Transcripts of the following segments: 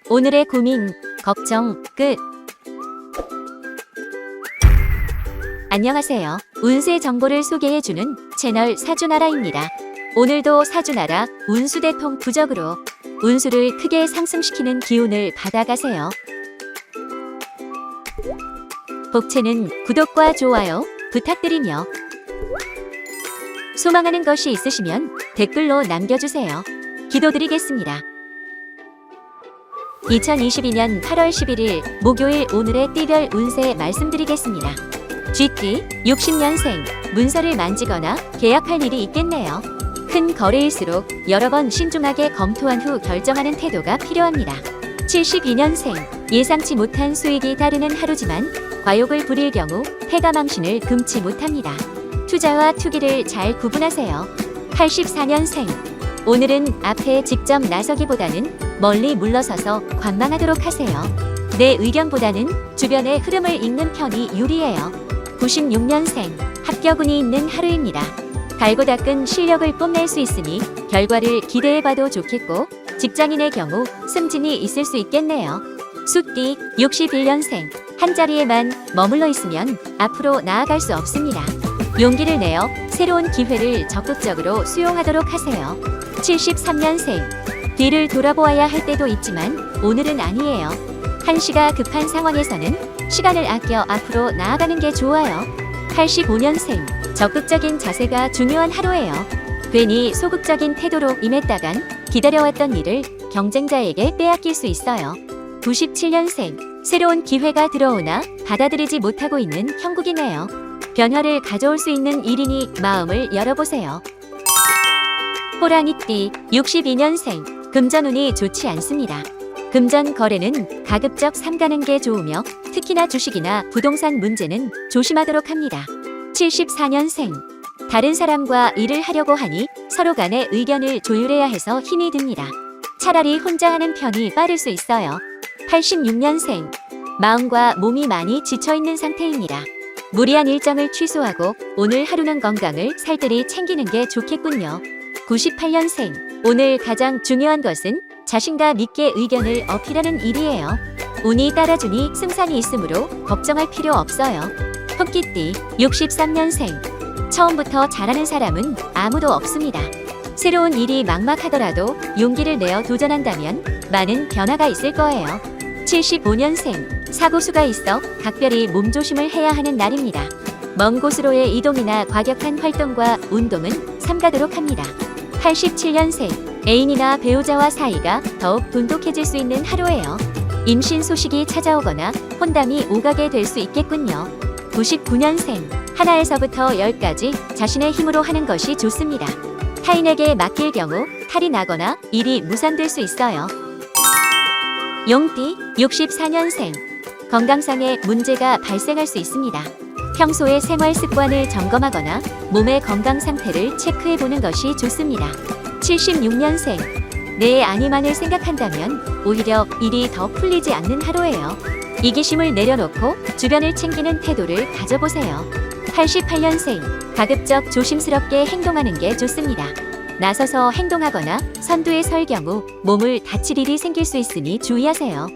오늘의 고민, 걱정 끝. 안녕하세요. 운세 정보를 소개해주는 채널 사주나라입니다. 오늘도 사주나라 운수대통 부적으로 운수를 크게 상승시키는 기운을 받아가세요. 복채는 구독과 좋아요 부탁드리며 소망하는 것이 있으시면 댓글로 남겨주세요. 기도드리겠습니다. 2022년 8월 11일 목요일 오늘의 띠별 운세 말씀드리겠습니다. 쥐띠 60년생, 문서를 만지거나 계약할 일이 있겠네요. 큰 거래일수록 여러 번 신중하게 검토한 후 결정하는 태도가 필요합니다. 72년생, 예상치 못한 수익이 따르는 하루지만 과욕을 부릴 경우 패가망신을 금치 못합니다. 투자와 투기를 잘 구분하세요. 84년생, 오늘은 앞에 직접 나서기보다는 멀리 물러서서 관망하도록 하세요. 내 의견보다는 주변의 흐름을 읽는 편이 유리해요. 96년생, 합격운이 있는 하루입니다. 달고 닦은 실력을 뽐낼 수 있으니 결과를 기대해봐도 좋겠고 직장인의 경우 승진이 있을 수 있겠네요. 숫띠 61년생, 한자리에만 머물러 있으면 앞으로 나아갈 수 없습니다. 용기를 내어 새로운 기회를 적극적으로 수용하도록 하세요. 73년생, 뒤를 돌아보아야 할 때도 있지만 오늘은 아니에요. 한시가 급한 상황에서는 시간을 아껴 앞으로 나아가는 게 좋아요. 85년생, 적극적인 자세가 중요한 하루예요. 괜히 소극적인 태도로 임했다간 기다려왔던 일을 경쟁자에게 빼앗길 수 있어요. 97년생, 새로운 기회가 들어오나 받아들이지 못하고 있는 형국이네요. 변화를 가져올 수 있는 일이니 마음을 열어보세요. 호랑이띠 62년생, 금전운이 좋지 않습니다. 금전 거래는 가급적 삼가는 게 좋으며 특히나 주식이나 부동산 문제는 조심하도록 합니다. 74년생, 다른 사람과 일을 하려고 하니 서로 간의 의견을 조율해야 해서 힘이 듭니다. 차라리 혼자 하는 편이 빠를 수 있어요. 86년생, 마음과 몸이 많이 지쳐있는 상태입니다. 무리한 일정을 취소하고 오늘 하루는 건강을 살뜰히 챙기는 게 좋겠군요. 98년생, 오늘 가장 중요한 것은 자신감 있게 의견을 어필하는 일이에요. 운이 따라주니 승산이 있으므로 걱정할 필요 없어요. 토끼띠 63년생, 처음부터 잘하는 사람은 아무도 없습니다. 새로운 일이 막막하더라도 용기를 내어 도전한다면 많은 변화가 있을 거예요. 75년생, 사고수가 있어 각별히 몸조심을 해야 하는 날입니다. 먼 곳으로의 이동이나 과격한 활동과 운동은 삼가도록 합니다. 87년생, 애인이나 배우자와 사이가 더욱 돈독해질 수 있는 하루예요. 임신 소식이 찾아오거나 혼담이 오가게 될 수 있겠군요. 99년생, 하나에서부터 10까지 자신의 힘으로 하는 것이 좋습니다. 타인에게 맡길 경우 탈이 나거나 일이 무산될 수 있어요. 용띠 64년생, 건강상의 문제가 발생할 수 있습니다. 평소의 생활 습관을 점검하거나 몸의 건강 상태를 체크해보는 것이 좋습니다. 76년생, 내 안위만을 생각한다면 오히려 일이 더 풀리지 않는 하루예요. 이기심을 내려놓고 주변을 챙기는 태도를 가져보세요. 88년생, 가급적 조심스럽게 행동하는 게 좋습니다. 나서서 행동하거나 선두에 설 경우 몸을 다칠 일이 생길 수 있으니 주의하세요.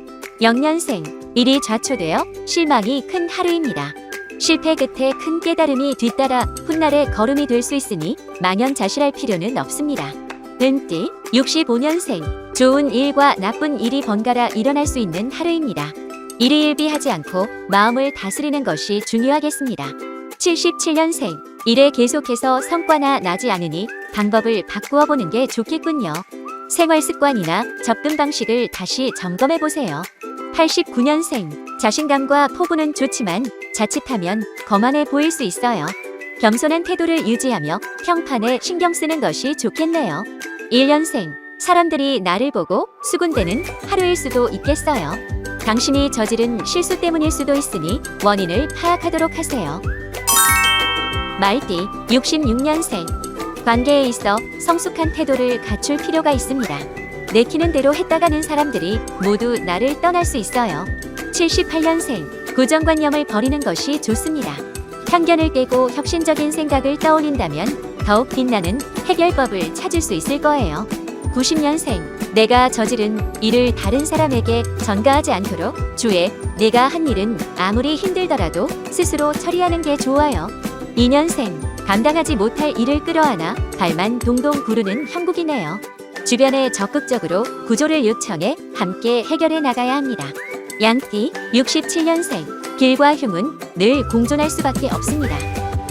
0년생, 일이 좌초되어 실망이 큰 하루입니다. 실패 끝에 큰 깨달음이 뒤따라 훗날의 걸음이 될 수 있으니 망연자실할 필요는 없습니다. 은띠 65년생, 좋은 일과 나쁜 일이 번갈아 일어날 수 있는 하루입니다. 일희일비하지 않고 마음을 다스리는 것이 중요하겠습니다. 77년생, 일에 계속해서 성과나 나지 않으니 방법을 바꾸어 보는 게 좋겠군요. 생활 습관이나 접근 방식을 다시 점검해 보세요. 89년생, 자신감과 포부는 좋지만 자칫하면 거만해 보일 수 있어요. 겸손한 태도를 유지하며 평판에 신경 쓰는 것이 좋겠네요. 1년생, 사람들이 나를 보고 수군대는 하루일 수도 있겠어요. 당신이 저지른 실수 때문일 수도 있으니 원인을 파악하도록 하세요. 말띠 66년생, 관계에 있어 성숙한 태도를 갖출 필요가 있습니다. 내키는 대로 했다가는 사람들이 모두 나를 떠날 수 있어요. 78년생, 고정관념을 버리는 것이 좋습니다. 편견을 깨고 혁신적인 생각을 떠올린다면 더욱 빛나는 해결법을 찾을 수 있을 거예요. 90년생, 내가 저지른 일을 다른 사람에게 전가하지 않도록 주의 내가 한 일은 아무리 힘들더라도 스스로 처리하는 게 좋아요. 2년생 감당하지 못할 일을 끌어안아 발만 동동 구르는 형국이네요. 주변에 적극적으로 구조를 요청해 함께 해결해 나가야 합니다. 양띠 67년생 길과 흉은 늘 공존할 수밖에 없습니다.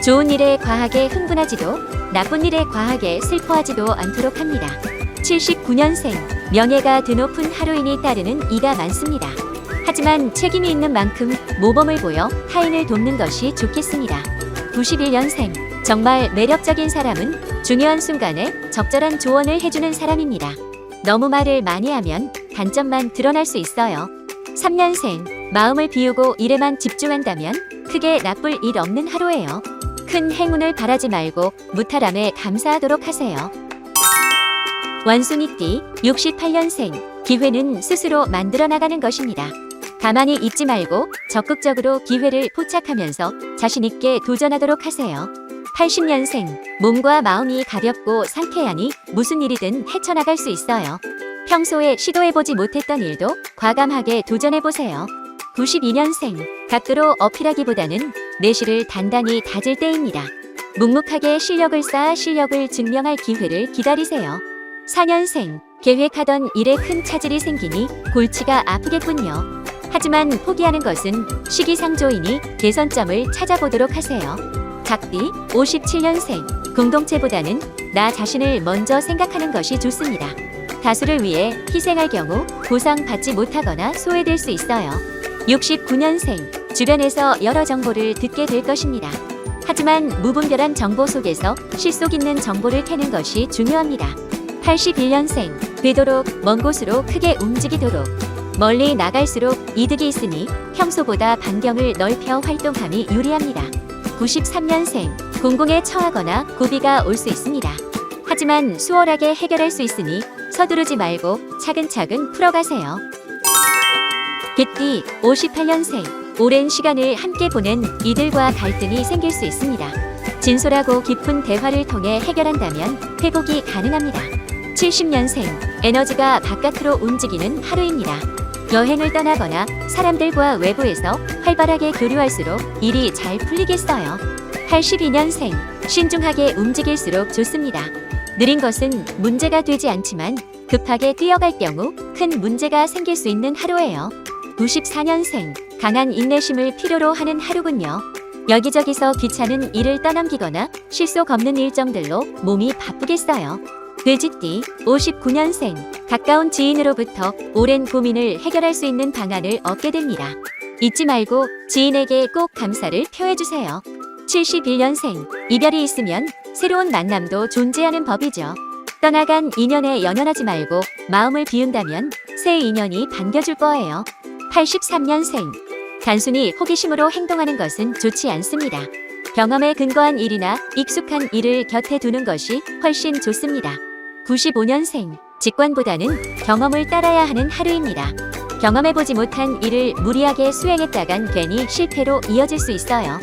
좋은 일에 과하게 흥분하지도 나쁜 일에 과하게 슬퍼하지도 않도록 합니다. 79년생 명예가 드높은 하루인이 따르는 이가 많습니다. 하지만 책임이 있는 만큼 모범을 보여 타인을 돕는 것이 좋겠습니다. 91년생 정말 매력적인 사람은 중요한 순간에 적절한 조언을 해주는 사람입니다. 너무 말을 많이 하면 단점만 드러날 수 있어요. 3년생 마음을 비우고 일에만 집중한다면 크게 나쁠 일 없는 하루예요. 큰 행운을 바라지 말고 무탈함에 감사하도록 하세요. 원숭이띠 68년생 기회는 스스로 만들어 나가는 것입니다. 가만히 있지 말고 적극적으로 기회를 포착하면서 자신 있게 도전하도록 하세요. 80년생 몸과 마음이 가볍고 상쾌하니 무슨 일이든 헤쳐나갈 수 있어요. 평소에 시도해보지 못했던 일도 과감하게 도전해보세요. 92년생 각도로 어필하기보다는 내실을 단단히 다질 때입니다. 묵묵하게 실력을 쌓아 실력을 증명할 기회를 기다리세요. 4년생 계획하던 일에 큰 차질이 생기니 골치가 아프겠군요. 하지만 포기하는 것은 시기상조이니 개선점을 찾아보도록 하세요. 작띠 57년생 공동체보다는 나 자신을 먼저 생각하는 것이 좋습니다. 다수를 위해 희생할 경우 보상받지 못하거나 소외될 수 있어요. 69년생 주변에서 여러 정보를 듣게 될 것입니다. 하지만 무분별한 정보 속에서 실속 있는 정보를 캐는 것이 중요합니다. 81년생 되도록 먼 곳으로 크게 움직이도록 멀리 나갈수록 이득이 있으니 평소보다 반경을 넓혀 활동함이 유리합니다. 93년생 공공에 처하거나 고비가 올 수 있습니다. 하지만 수월하게 해결할 수 있으니 서두르지 말고 차근차근 풀어가세요. 개띠 58년생 오랜 시간을 함께 보낸 이들과 갈등이 생길 수 있습니다. 진솔하고 깊은 대화를 통해 해결한다면 회복이 가능합니다. 70년생 에너지가 바깥으로 움직이는 하루입니다. 여행을 떠나거나 사람들과 외부에서 활발하게 교류할수록 일이 잘 풀리겠어요. 82년생 신중하게 움직일수록 좋습니다. 느린 것은 문제가 되지 않지만 급하게 뛰어갈 경우 큰 문제가 생길 수 있는 하루예요. 94년생 강한 인내심을 필요로 하는 하루군요. 여기저기서 귀찮은 일을 떠넘기거나 실속 없는 일정들로 몸이 바쁘겠어요. 돼지띠 59년생 가까운 지인으로부터 오랜 고민을 해결할 수 있는 방안을 얻게 됩니다. 잊지 말고 지인에게 꼭 감사를 표해주세요. 71년생 이별이 있으면 새로운 만남도 존재하는 법이죠. 떠나간 인연에 연연하지 말고 마음을 비운다면 새 인연이 반겨줄 거예요. 83년생 단순히 호기심으로 행동하는 것은 좋지 않습니다. 경험에 근거한 일이나 익숙한 일을 곁에 두는 것이 훨씬 좋습니다. 95년생 직관보다는 경험을 따라야 하는 하루입니다. 경험해보지 못한 일을 무리하게 수행했다간 괜히 실패로 이어질 수 있어요.